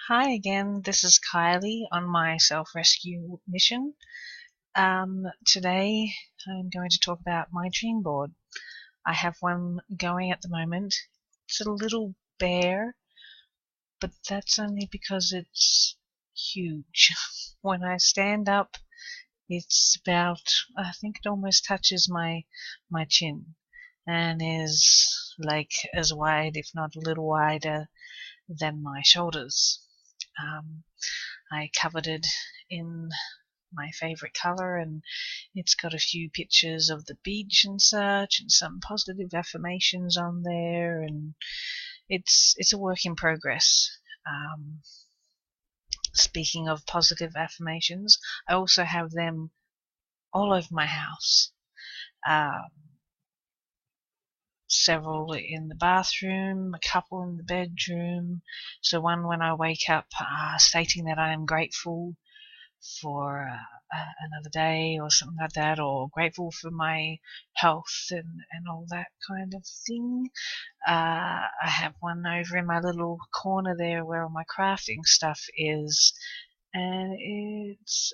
Hi again, this is Kylie on my self-rescue mission. Today I'm going to talk about my dream board. I have one going at the moment. It's a little bare, but that's only because it's huge. When I stand up, it's about, I think it almost touches my chin and is like as wide, if not a little wider, than my shoulders. Um, I covered it in my favorite color, and it's got a few pictures of the beach and such, and some positive affirmations on there, and it's a work in progress. Um, Speaking of positive affirmations, I also have them all over my house. Um, Several in the bathroom, a couple in the bedroom. So one when I wake up, stating that I am grateful for another day or something like that, or grateful for my health and all that kind of thing. I have one over in my little corner there where all my crafting stuff is, and it's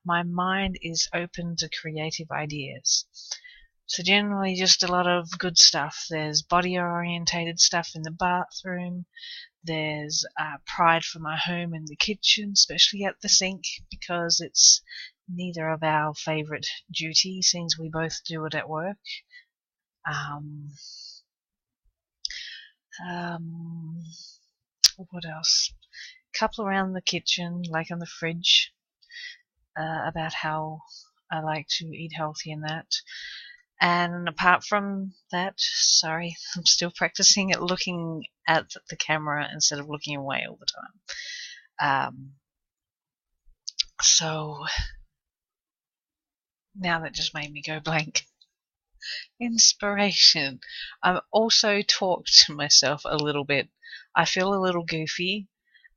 my mind is open to creative ideas. So generally just a lot of good stuff. There's body orientated stuff in the bathroom. There's pride for my home in the kitchen, especially at the sink, because it's neither of our favourite duty, since we both do it at work. Um, um, what else? A couple around the kitchen, like on the fridge, about how I like to eat healthy and that. And apart from that, sorry, I'm still practicing at looking at the camera instead of looking away all the time. So now that just made me go blank. Inspiration. I've also talked to myself a little bit. I feel a little goofy,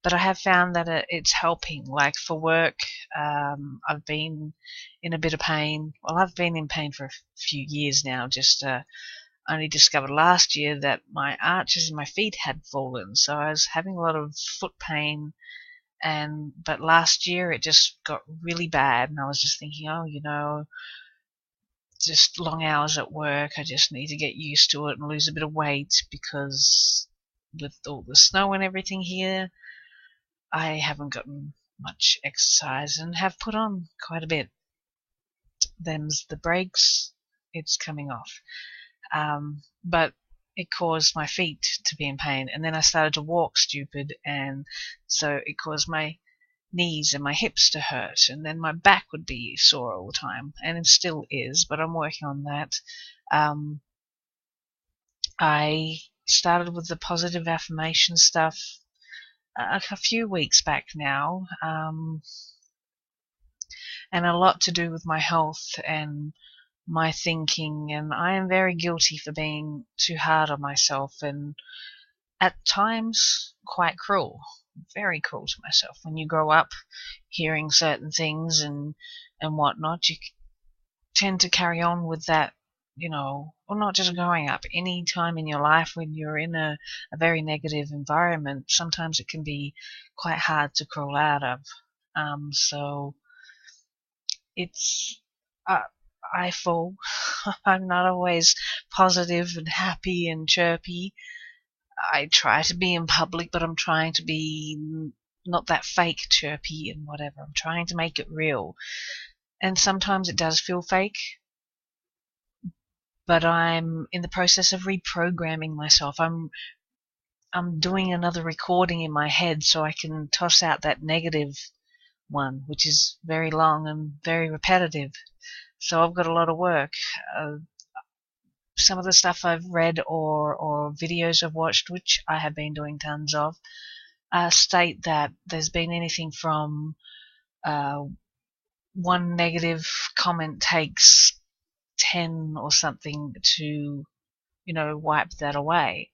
but I have found that it's helping. Like for work, I've been in a bit of pain. Well, I've been in pain for a few years now. Just only discovered last year that my arches in my feet had fallen, so I was having a lot of foot pain. But last year it just got really bad, and I was just thinking, oh, just long hours at work. I just need to get used to it and lose a bit of weight, because with all the snow and everything here, I haven't gotten much exercise and have put on quite a bit. Them's the breaks. It's coming off. But it caused my feet to be in pain, and then I started to walk stupid, and so it caused my knees and my hips to hurt, and then my back would be sore all the time, and it still is, but I'm working on that. I started with the positive affirmation stuff a few weeks back now, and a lot to do with my health and my thinking, and I am very guilty for being too hard on myself, and at times quite cruel, very cruel to myself. When you grow up hearing certain things and whatnot, you tend to carry on with that, or not just growing up, any time in your life when you're in a very negative environment, sometimes it can be quite hard to crawl out of. So it's I fall. I'm not always positive and happy and chirpy. I try to be in public, but I'm trying to be not that fake chirpy and whatever. I'm trying to make it real. And sometimes it does feel fake, but I'm in the process of reprogramming myself. I'm doing another recording in my head so I can toss out that negative one, which is very long and very repetitive. So I've got a lot of work. Some of the stuff I've read or videos I've watched, which I have been doing tons of, state that there's been anything from one negative comment takes 10 or something to, wipe that away.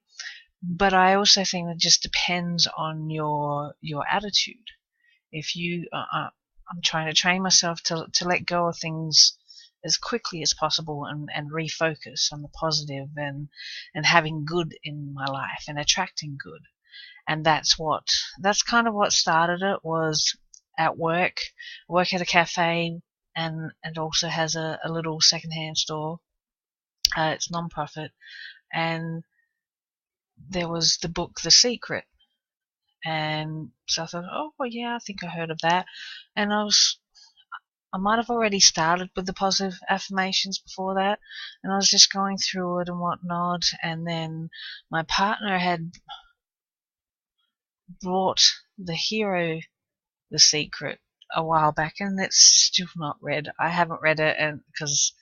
But I also think it just depends on your attitude. If you, I'm trying to train myself to let go of things as quickly as possible and refocus on the positive and having good in my life and attracting good. And that's kind of what started it. Was at work. I work at a cafe, and also has a little secondhand store. It's non-profit, and there was the book The Secret, and so I thought, oh well, yeah, I think I heard of that, and I might have already started with the positive affirmations before that, and I was just going through it and whatnot, and then my partner had brought The Hero, The Secret a while back, and it's still not read. I haven't read it, and because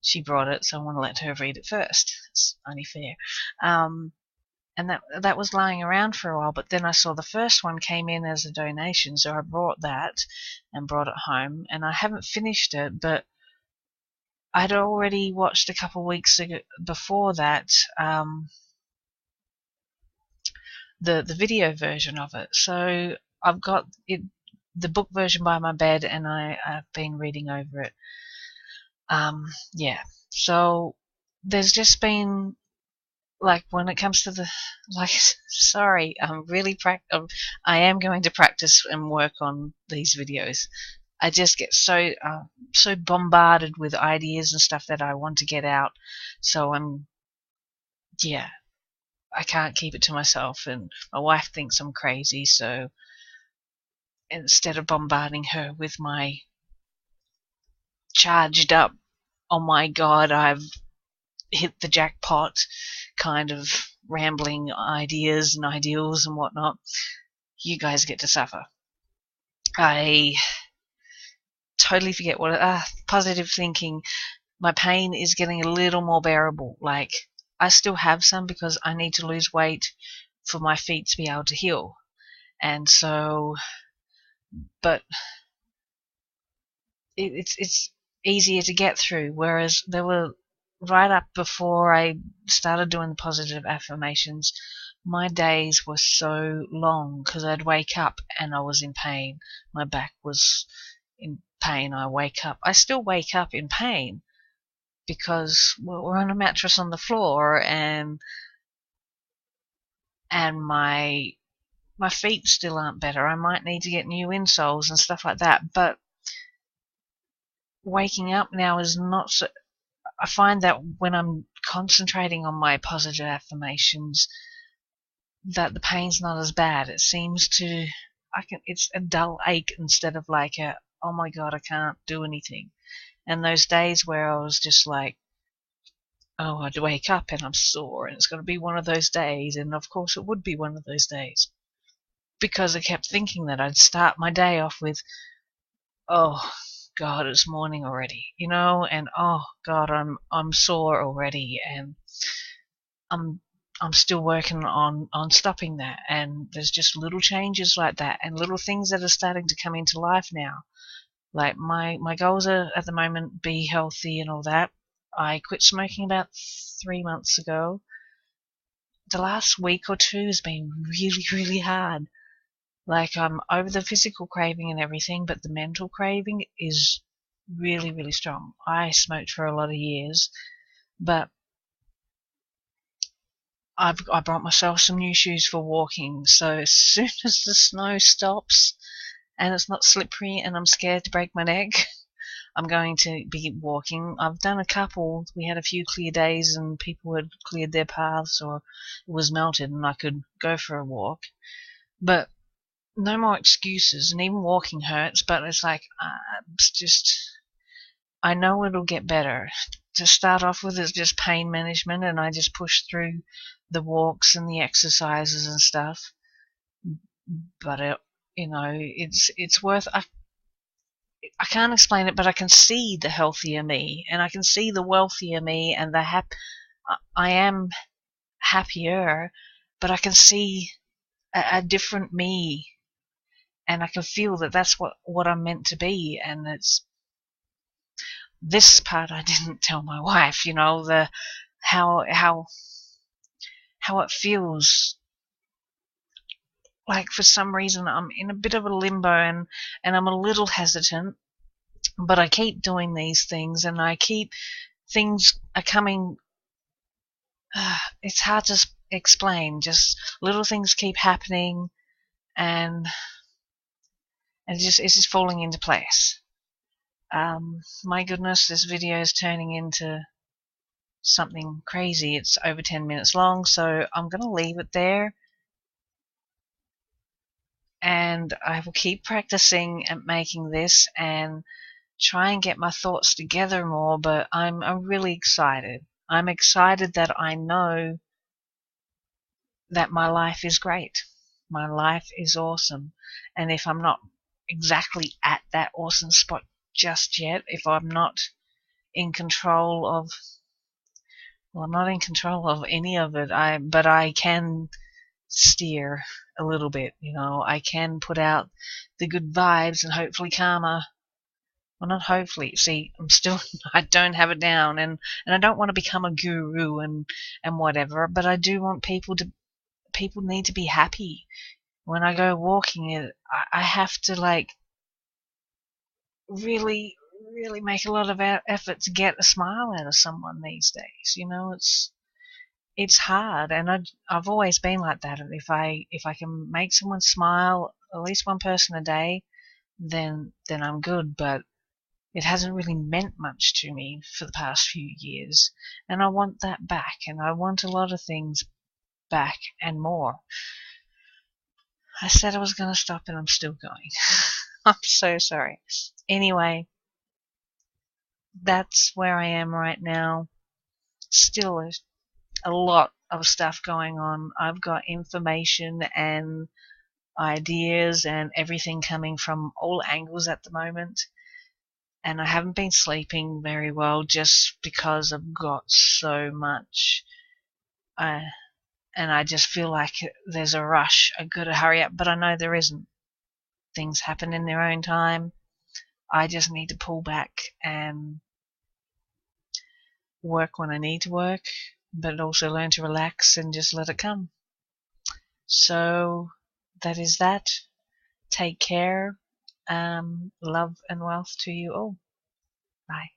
she brought it, so I want to let her read it first. It's only fair. And that was lying around for a while, but then I saw the first one came in as a donation, so I brought that and brought it home, and I haven't finished it, but I'd already watched a couple of weeks ago, before that, the video version of it. So I've got it, the book version by my bed, and I've been reading over it. Yeah. So there's just been, like, when it comes to the, like, sorry, I am going to practice and work on these videos. I just get so bombarded with ideas and stuff that I want to get out. So yeah, I can't keep it to myself, and my wife thinks I'm crazy. So instead of bombarding her with my charged up, oh my God, I've hit the jackpot kind of rambling ideas and ideals and whatnot, you guys get to suffer. I totally forget positive thinking. My pain is getting a little more bearable. Like, I still have some because I need to lose weight for my feet to be able to heal. And so, but it's easier to get through, whereas there were, right up before I started doing the positive affirmations, my days were so long because I'd wake up and I was in pain. My back was in pain. I still wake up in pain because we're on a mattress on the floor, and my feet still aren't better. I might need to get new insoles and stuff like that, but waking up now is not so. I find that when I'm concentrating on my positive affirmations, that the pain's not as bad. It seems to, it's a dull ache instead of like a, oh my God, I can't do anything. And those days where I was just like, oh, I'd wake up and I'm sore, and it's going to be one of those days, and of course it would be one of those days, because I kept thinking that I'd start my day off with, oh God, it's morning already, and oh God, I'm sore already, and I'm still working on stopping that. And there's just little changes like that, and little things that are starting to come into life now. Like, my goals are at the moment be healthy and all that. I quit smoking about 3 months ago. The last week or two has been really, really hard. Like, I'm over the physical craving and everything, but the mental craving is really, really strong. I smoked for a lot of years, but I brought myself some new shoes for walking, so as soon as the snow stops and it's not slippery and I'm scared to break my neck, I'm going to be walking. I've done a couple. We had a few clear days and people had cleared their paths, or it was melted and I could go for a walk. But no more excuses, and even walking hurts, but it's like, it's just, I know it'll get better. To start off with, it's just pain management, and I just push through the walks and the exercises and stuff. But it's worth. I can't explain it, but I can see the healthier me, and I can see the wealthier me, and I am happier, but I can see a different me, and I can feel that that's what I'm meant to be. And it's this part I didn't tell my wife, the how it feels. Like, for some reason I'm in a bit of a limbo, and I'm a little hesitant, but I keep doing these things, and things are coming. It's hard to explain. Just little things keep happening, and it's just falling into place. My goodness, this video is turning into something crazy. It's over 10 minutes long, so I'm going to leave it there, and I will keep practicing at making this and try and get my thoughts together more. But I'm really excited. I'm excited that I know that my life is great. My life is awesome. And if I'm not exactly at that awesome spot just yet, if I'm not in control of, well, I'm not in control of any of it, but I can steer a little bit, I can put out the good vibes and hopefully karma. Well, not hopefully. See, I don't have it down, and I don't want to become a guru and whatever, but I do want people need to be happy. When I go walking, I have to really, really make a lot of effort to get a smile out of someone these days. It's hard, and I've always been like that. And if I can make someone smile, at least one person a day, then I'm good. But it hasn't really meant much to me for the past few years, and I want that back, and I want a lot of things back and more. I said I was going to stop, and I'm still going. I'm so sorry. Anyway, that's where I am right now. Still a lot of stuff going on. I've got information and ideas and everything coming from all angles at the moment. And I haven't been sleeping very well just because I've got so much. And I just feel like there's a rush. I've got to hurry up, but I know there isn't. Things happen in their own time. I just need to pull back and work when I need to work, but also learn to relax and just let it come. So that is that. Take care. Love and wealth to you all. Bye.